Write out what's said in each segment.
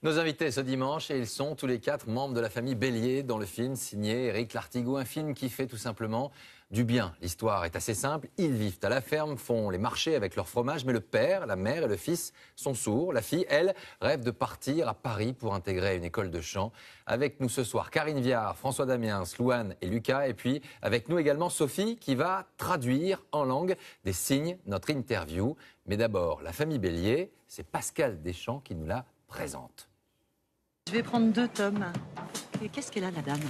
Nos invités ce dimanche, et ils sont tous les quatre membres de la famille Bélier dans le film signé Éric Lartigot, un film qui fait tout simplement du bien. L'histoire est assez simple, ils vivent à la ferme, font les marchés avec leur fromage, mais le père, la mère et le fils sont sourds. La fille, elle, rêve de partir à Paris pour intégrer une école de chant. Avec nous ce soir, Karine Viard, François Damiens, Louane et Lucas, et puis avec nous également Sophie qui va traduire en langue des signes notre interview. Mais d'abord, la famille Bélier, c'est Pascal Deschamps qui nous la présente. Je vais prendre 2 tomes. Et qu'est-ce qu'elle a, la dame?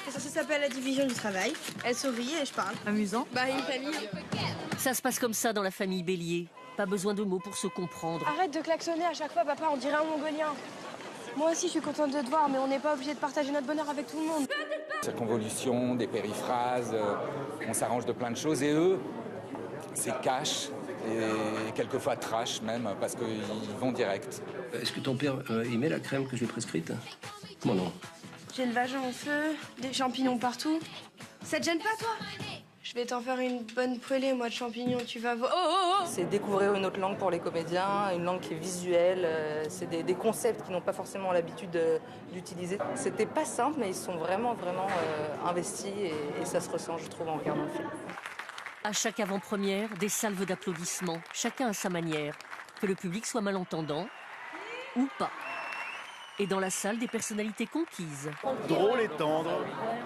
Ça s'appelle la division du travail. Elle sourit et je parle. Amusant. Bah, une famille. Ça se passe comme ça dans la famille Bélier. Pas besoin de mots pour se comprendre. Arrête de klaxonner à chaque fois, papa, on dirait un mongolien. Moi aussi, je suis contente de te voir, mais on n'est pas obligé de partager notre bonheur avec tout le monde. Circonvolution, des périphrases, on s'arrange de plein de choses. Et eux, c'est cash et quelquefois trash même, parce qu'ils vont direct. Est-ce que ton père aimait la crème que j'ai prescrite? Moi non. J'ai le vagin en feu, des champignons partout. Ça te gêne pas, toi? Je vais t'en faire une bonne poêlée, moi, de champignons, tu vas voir. Oh! C'est découvrir une autre langue pour les comédiens, une langue qui est visuelle. C'est des concepts qu'ils n'ont pas forcément l'habitude d'utiliser. C'était pas simple, mais ils sont vraiment investis et ça se ressent, je trouve, en regardant le film. À chaque avant-première, des salves d'applaudissements, chacun à sa manière. Que le public soit malentendant ou pas. Et dans la salle, des personnalités conquises. Drôle et tendre,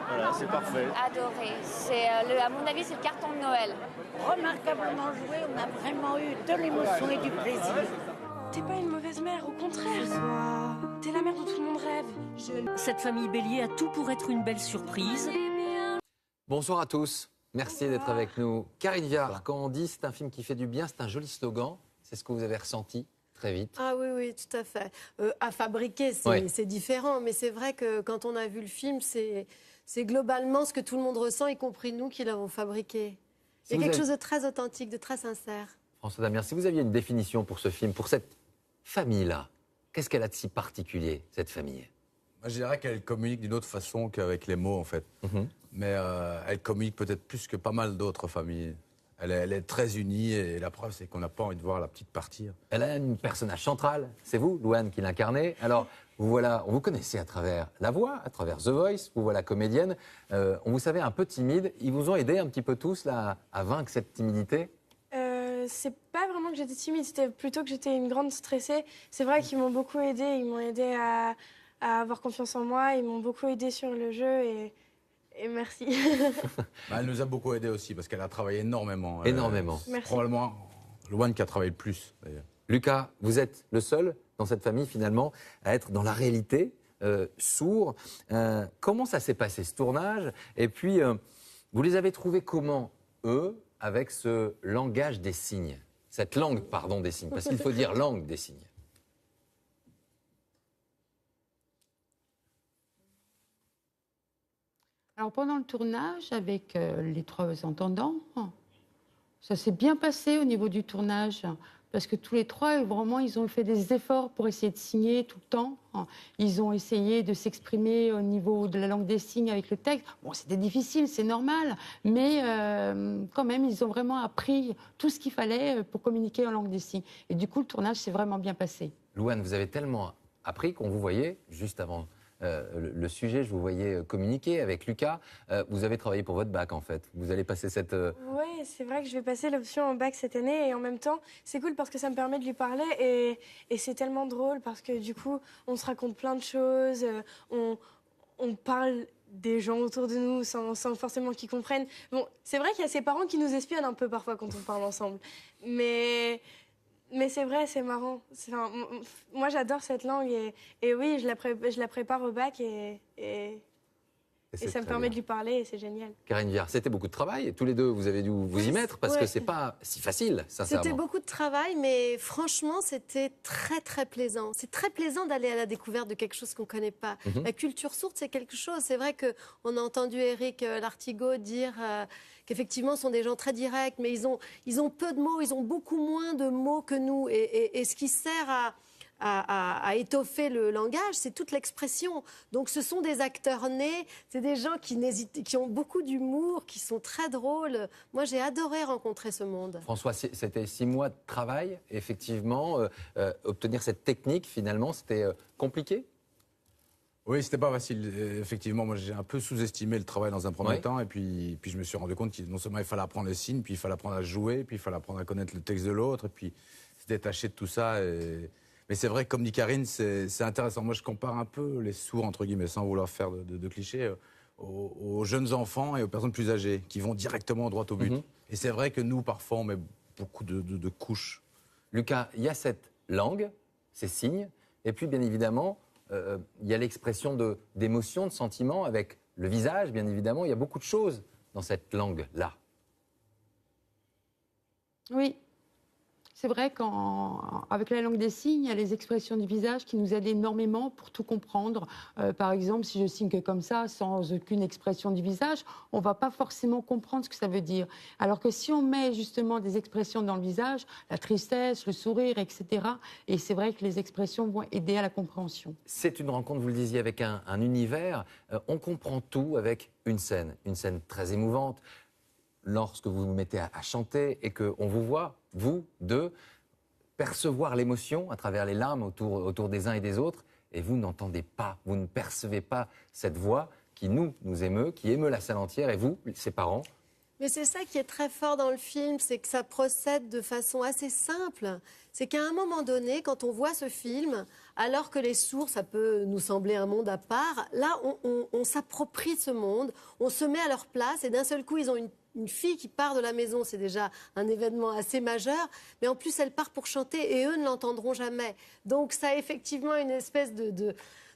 voilà, c'est parfait. Adoré. À mon avis, c'est le carton de Noël. Remarquablement joué, on a vraiment eu de l'émotion et du plaisir. T'es pas une mauvaise mère, au contraire. T'es la mère dont tout le monde rêve. Cette famille Bélier a tout pour être une belle surprise. Bonsoir à tous, merci d'être avec nous. Karine Viard, quand on dit c'est un film qui fait du bien, c'est un joli slogan, c'est ce que vous avez ressenti très vite. Ah oui, tout à fait. À fabriquer, c'est différent, mais c'est vrai que quand on a vu le film, c'est globalement ce que tout le monde ressent, y compris nous qui l'avons fabriqué. Il y a quelque chose de très authentique, de très sincère. François Damiens, si vous aviez une définition pour ce film, pour cette famille-là, qu'est-ce qu'elle a de si particulier, cette famille? Moi, je dirais qu'elle communique d'une autre façon qu'avec les mots, en fait. Mais elle communique peut-être plus que pas mal d'autres familles. Elle est très unie et la preuve, c'est qu'on n'a pas envie de voir la petite partir. Elle a un personnage central, c'est vous, Louane, qui l'incarnez. Alors, on vous connaissez à travers la voix, à travers The Voice, vous voilà comédienne. On vous savait un peu timide. Ils vous ont aidé un petit peu tous là, à vaincre cette timidité? C'est pas vraiment que j'étais timide, c'était plutôt que j'étais une grande stressée. C'est vrai qu'ils m'ont beaucoup aidée, ils m'ont aidée à avoir confiance en moi, ils m'ont beaucoup aidée sur le jeu et merci. Elle nous a beaucoup aidé aussi parce qu'elle a travaillé énormément. Énormément. Merci. Probablement Louane qui a travaillé le plus, d'ailleurs. Lucas, vous êtes le seul dans cette famille, finalement, à être dans la réalité, sourd. Comment ça s'est passé, ce tournage? Et puis, vous les avez trouvés comment, eux, avec ce langage des signes? Cette langue, pardon, des signes, parce qu'il faut dire langue des signes. Alors pendant le tournage, avec les 3 entendants, ça s'est bien passé au niveau du tournage. Parce que tous les 3, vraiment, ils ont fait des efforts pour essayer de signer tout le temps. Ils ont essayé de s'exprimer au niveau de la langue des signes avec le texte. Bon, c'était difficile, c'est normal. Mais quand même, ils ont vraiment appris tout ce qu'il fallait pour communiquer en langue des signes. Et du coup, le tournage s'est vraiment bien passé. Louane, vous avez tellement appris qu'on vous voyait, juste avant le sujet, je vous voyais communiquer avec Lucas. Vous avez travaillé pour votre bac, en fait. Vous allez passer cette... Oui, c'est vrai que je vais passer l'option en bac cette année et en même temps, c'est cool parce que ça me permet de lui parler et c'est tellement drôle parce que du coup, on se raconte plein de choses, on parle des gens autour de nous sans forcément qu'ils comprennent. Bon, c'est vrai qu'il y a ses parents qui nous espionnent un peu parfois quand on parle ensemble, mais c'est vrai, c'est marrant. Moi, j'adore cette langue et oui, je la prépare au bac et ça me permet de lui parler et c'est génial. Karine Viard, c'était beaucoup de travail. Tous les deux, vous avez dû vous y mettre parce que c'est pas si facile, sincèrement. C'était beaucoup de travail, mais franchement, c'était très, très plaisant. C'est très plaisant d'aller à la découverte de quelque chose qu'on ne connaît pas. La culture sourde, c'est quelque chose. C'est vrai qu'on a entendu Éric Lartigot dire qu'effectivement, ce sont des gens très directs, mais ils ont peu de mots, ils ont beaucoup moins de mots que nous. Et ce qui sert à étoffer le langage, c'est toute l'expression. Donc ce sont des acteurs nés, c'est des gens qui ont beaucoup d'humour, qui sont très drôles. Moi, j'ai adoré rencontrer ce monde. François, c'était 6 mois de travail, effectivement. Obtenir cette technique, finalement, c'était compliqué? Oui, c'était pas facile. Effectivement, moi j'ai un peu sous-estimé le travail dans un premier temps, et puis je me suis rendu compte que non seulement il fallait apprendre les signes, puis il fallait apprendre à jouer, puis il fallait apprendre à connaître le texte de l'autre, et puis se détacher de tout ça. Mais c'est vrai, comme dit Karine, c'est intéressant. Moi je compare un peu les sourds, entre guillemets, sans vouloir faire de clichés, aux jeunes enfants et aux personnes plus âgées, qui vont directement droit au but. Et c'est vrai que nous, parfois, on met beaucoup de couches. Lucas, il y a cette langue, ces signes, et puis bien évidemment, il y a l'expression d'émotion, de sentiments avec le visage, bien évidemment. Il y a beaucoup de choses dans cette langue-là. Oui. C'est vrai qu'avec la langue des signes, il y a les expressions du visage qui nous aident énormément pour tout comprendre. Par exemple, si je signe que comme ça, sans aucune expression du visage, on ne va pas forcément comprendre ce que ça veut dire. Alors que si on met justement des expressions dans le visage, la tristesse, le sourire, etc., et c'est vrai que les expressions vont aider à la compréhension. C'est une rencontre, vous le disiez, avec un univers. On comprend tout avec une scène très émouvante. Lorsque vous vous mettez à chanter et qu'on vous voit, vous deux, percevoir l'émotion à travers les larmes autour des uns et des autres, et vous n'entendez pas, vous ne percevez pas cette voix qui nous émeut, qui émeut la salle entière, et vous, ses parents. Mais c'est ça qui est très fort dans le film, c'est que ça procède de façon assez simple. C'est qu'à un moment donné, quand on voit ce film, alors que les sourds, ça peut nous sembler un monde à part, là, on s'approprie ce monde, on se met à leur place, et d'un seul coup, ils ont une fille qui part de la maison, c'est déjà un événement assez majeur, mais en plus, elle part pour chanter, et eux ne l'entendront jamais. Donc, ça a effectivement une espèce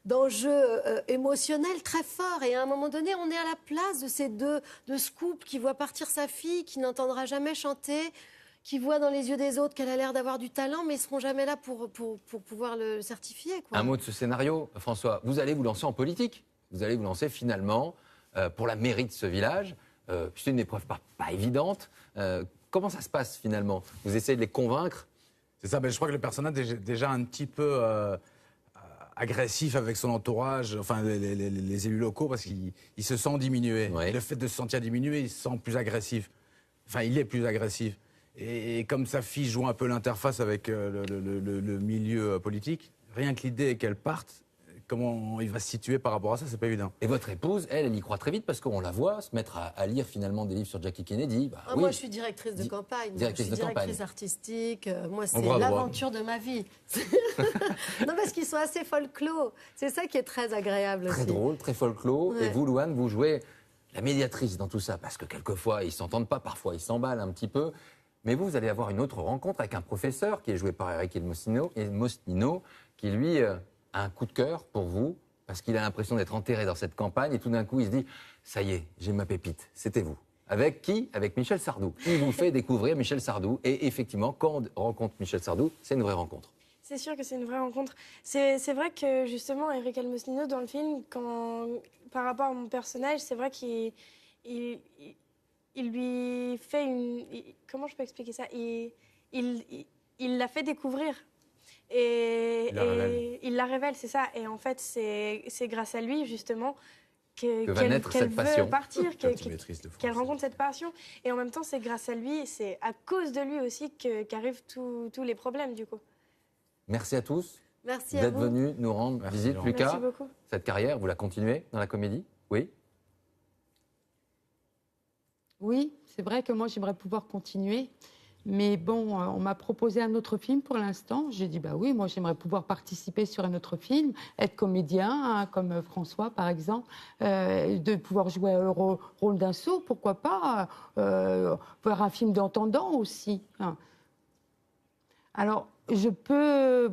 d'enjeu émotionnel très fort. Et à un moment donné, on est à la place de ces deux scoops qui voient partir sa fille, qui n'entendra jamais chanter, qui voient dans les yeux des autres qu'elle a l'air d'avoir du talent, mais ils ne seront jamais là pour pouvoir le certifier, quoi. Un mot de ce scénario, François. Vous allez vous lancer en politique. Vous allez vous lancer finalement pour la mairie de ce village. C'est une épreuve pas évidente. Comment ça se passe finalement? Vous essayez de les convaincre? C'est ça, je crois que le personnage est déjà un petit peu agressif avec son entourage, enfin les élus locaux, parce qu'il se sent diminué. Ouais. Le fait de se sentir diminué, il se sent plus agressif. Enfin, il est plus agressif. Et comme sa fille joue un peu l'interface avec le milieu politique, rien que l'idée qu'elle parte, comment il va se situer par rapport à ça, c'est pas évident. Et votre épouse, elle y croit très vite parce qu'on la voit se mettre à lire finalement des livres sur Jackie Kennedy. Oui. Moi, je suis directrice de campagne. Je suis directrice artistique. Moi, c'est l'aventure de ma vie. Non, parce qu'ils sont assez folklore. C'est ça qui est très agréable très aussi. Très drôle, très folklore. Ouais. Et vous, Louane, vous jouez la médiatrice dans tout ça parce que quelquefois, ils s'entendent pas, parfois ils s'emballent un petit peu. Mais vous allez avoir une autre rencontre avec un professeur qui est joué par Eric Mostino, qui lui a un coup de cœur pour vous, parce qu'il a l'impression d'être enterré dans cette campagne, et tout d'un coup, il se dit « ça y est, j'ai ma pépite, c'était vous ». Avec qui? Avec Michel Sardou. Il vous fait découvrir Michel Sardou, et effectivement, quand on rencontre Michel Sardou, c'est une vraie rencontre. C'est sûr que c'est une vraie rencontre. C'est vrai que, justement, Eric Mostino, dans le film, par rapport à mon personnage, c'est vrai qu'il lui fait une... Comment je peux expliquer ça? Il l'a fait découvrir. Et il la révèle, c'est ça. Et en fait, c'est grâce à lui, justement, qu'elle veut partir, qu'elle rencontre cette passion. Et en même temps, c'est grâce à lui, c'est à cause de lui aussi qu'arrivent tous les problèmes, du coup. Merci à tous. Merci d'être venus nous rendre visite. Lucas, merci beaucoup. Cette carrière, vous la continuez dans la comédie? Oui. Oui, c'est vrai que moi, j'aimerais pouvoir continuer. Mais bon, on m'a proposé un autre film pour l'instant. J'ai dit, bah oui, moi, j'aimerais pouvoir participer sur un autre film, être comédien, hein, comme François, par exemple, de pouvoir jouer le rôle d'un sourd, pourquoi pas, faire un film d'entendant aussi. Hein. Alors, je peux,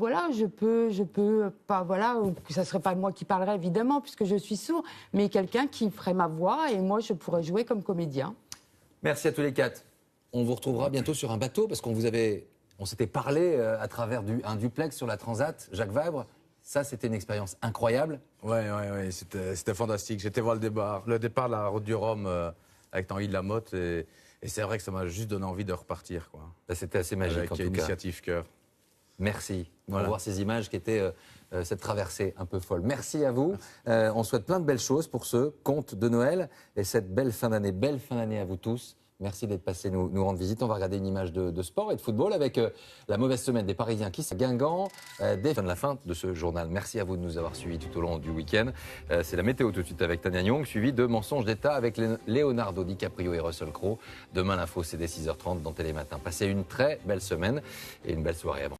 pas, voilà, ça serait pas moi qui parlerais, évidemment, puisque je suis sourd, mais quelqu'un qui ferait ma voix, et moi, je pourrais jouer comme comédien. Merci à tous les quatre. On vous retrouvera bientôt sur un bateau parce on s'était parlé à travers un duplex sur la Transat, Jacques Vabre. Ça, c'était une expérience incroyable. Ouais, c'était fantastique. J'étais voir le départ de la route du Rhum avec Tanguy de la Motte et c'est vrai que ça m'a juste donné envie de repartir, quoi. C'était assez magique, avec en tout cas. Initiative Cœur. Merci. Voilà. Pour voir ces images qui étaient cette traversée un peu folle. Merci à vous. On souhaite plein de belles choses pour ce conte de Noël et cette belle fin d'année. Belle fin d'année à vous tous. Merci d'être passé nous rendre visite. On va regarder une image de sport et de football avec la mauvaise semaine des Parisiens qui sont à Guingamp dès la fin de ce journal. Merci à vous de nous avoir suivis tout au long du week-end. C'est la météo tout de suite avec Tania Nyong, suivi de Mensonges d'État avec Leonardo DiCaprio et Russell Crowe. Demain, l'info, c'est dès 6h30 dans Télématin. Passez une très belle semaine et une belle soirée avant.